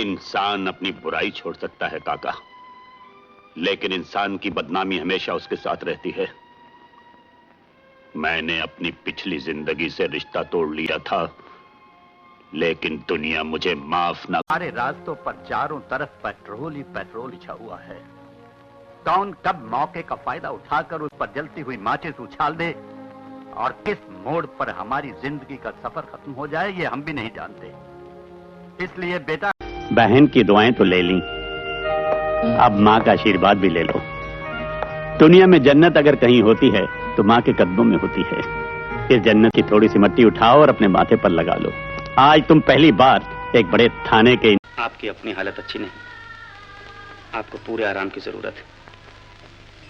इंसान अपनी बुराई छोड़ सकता है काका, लेकिन इंसान की बदनामी हमेशा उसके साथ रहती है। मैंने अपनी पिछली जिंदगी से रिश्ता तोड़ लिया था, लेकिन दुनिया मुझे माफ ना। हमारे रास्तों पर चारों तरफ पेट्रोल ही पेट्रोल छा हुआ है। कौन कब मौके का फायदा उठाकर उस पर जलती हुई माचिस उछाल दे और किस मोड़ पर हमारी जिंदगी का सफर खत्म हो जाए, ये हम भी नहीं जानते। इसलिए बेटा, बहन की दुआएं तो ले ली, अब माँ का आशीर्वाद भी ले लो। दुनिया में जन्नत अगर कहीं होती है तो माँ के कदमों में होती है। इस जन्नत की थोड़ी सी मट्टी उठाओ और अपने माथे पर लगा लो। आज तुम पहली बार एक बड़े थाने के। आपकी अपनी हालत अच्छी नहीं, आपको पूरे आराम की जरूरत है।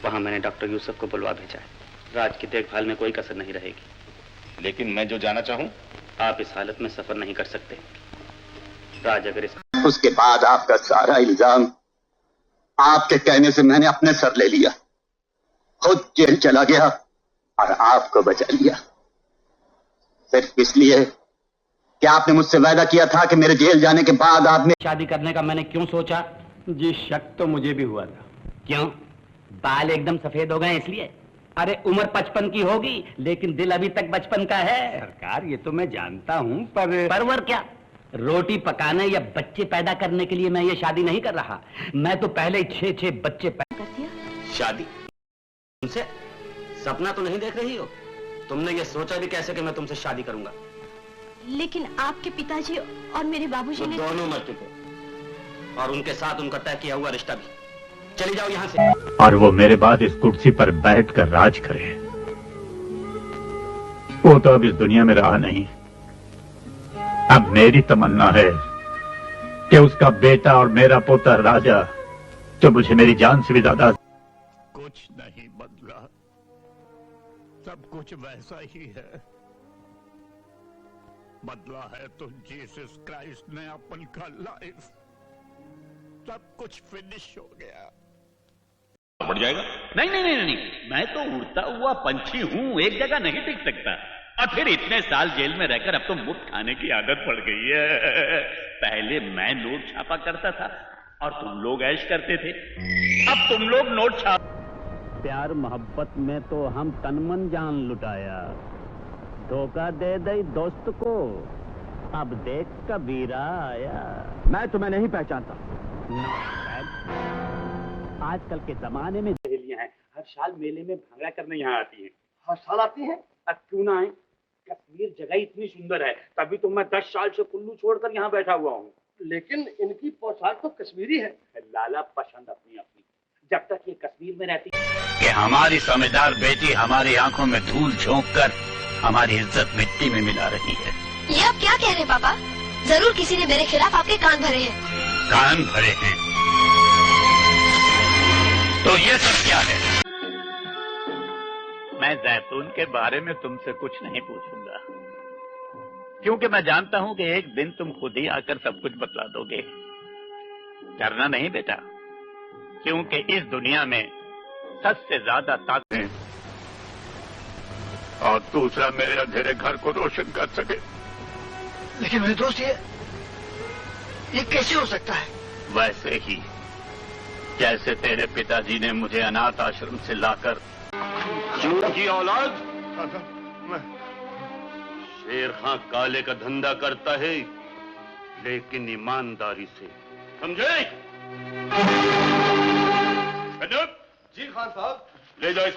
वहां मैंने डॉक्टर यूसुफ को बुलवा भेजा है। राज की देखभाल में कोई कसर नहीं रहेगी। लेकिन मैं जो जाना चाहूं, आप इस हालत में सफर नहीं कर सकते। राज अगर इस उसके बाद आपका सारा इल्जाम आपके कहने से मैंने अपने सर ले लिया, खुद जेल चला गया और आपको बचा लिया, सिर्फ इसलिए कि आपने मुझसे वादा किया था कि मेरे जेल जाने के बाद आप शादी करने का मैंने क्यों सोचा? जी शक तो मुझे भी हुआ था। क्यों? बाल एकदम सफेद हो गए इसलिए? अरे उम्र 55 की होगी लेकिन दिल अभी तक बचपन का है। सरकार ये तो मैं जानता हूँ, पर परवर क्या? रोटी पकाने या बच्चे पैदा करने के लिए मैं ये शादी नहीं कर रहा। मैं तो पहले ही 6 बच्चे पैदा कर दिया। शादी? तुमसे? सपना तो नहीं देख रही हो? तुमने ये सोचा भी कैसे कि मैं तुमसे शादी करूंगा? लेकिन आपके पिताजी और मेरे बाबूजी ने दोनों मर चुके और उनके साथ उनका तय किया हुआ रिश्ता भी। चली जाओ यहाँ से। और वो मेरे बाद इस कुर्सी पर बैठकर राज करे। वो तो अब इस दुनिया में रहा नहीं। अब मेरी तमन्ना है कि उसका बेटा और मेरा पोता राजा, जो मुझे मेरी जान से भी ज्यादा। कुछ नहीं बदला, सब कुछ वैसा ही है। बदला है तो जीसस क्राइस्ट ने अपन का लाइफ। सब कुछ फिनिश हो गया। बढ़ जाएगा। नहीं, मैं तो उड़ता हुआ पंछी हूँ, एक जगह नहीं टिक सकता। और फिर इतने साल जेल में रहकर अब तो मुफ्त खाने की आदत पड़ गई है। पहले मैं नोट छापा करता था और तुम लोग ऐश करते थे, अब तुम लोग नोट छाप। प्यार मोहब्बत में तो हम तन मन जान लुटाया, धोखा दे दई दोस्त को, अब देख कबीरा आया। मैं तुम्हें नहीं पहचानता। आजकल के जमाने में सहेलियां हैं, हर साल मेले में भांगड़ा करने यहाँ आती हैं। हर साल आती हैं? अब क्यों ना आए? कश्मीर जगह इतनी सुंदर है, तभी तो मैं 10 साल से कुल्लू छोड़कर यहाँ बैठा हुआ हूँ। लेकिन इनकी पोशाक तो कश्मीरी है। लाला पसंद अपनी अपनी। जब तक ये कश्मीर में रहती कि हमारी समझदार बेटी हमारी आंखों में धूल झोंक कर हमारी इज्जत मिट्टी में मिला रही है। ये आप क्या कह रहे हैं पापा? जरूर किसी ने मेरे खिलाफ आपके कान भरे हैं। कान भरे हैं तो ये सब क्या है? मैं जैतून के बारे में तुमसे कुछ नहीं पूछूंगा, क्योंकि मैं जानता हूं कि एक दिन तुम खुद ही आकर सब कुछ बतला दोगे। डरना नहीं बेटा, क्योंकि इस दुनिया में सच से ज्यादा ताकत है और दूसरा मेरे अंधेरे घर को रोशन कर सके। लेकिन मेरे दोस्त, ये कैसे हो सकता है? वैसे ही जैसे तेरे पिताजी ने मुझे अनाथ आश्रम से लाकर। चूर की औलाद शेर खां काले का धंधा करता है, लेकिन ईमानदारी से, समझे? जी खान साहब। ले जाओ इस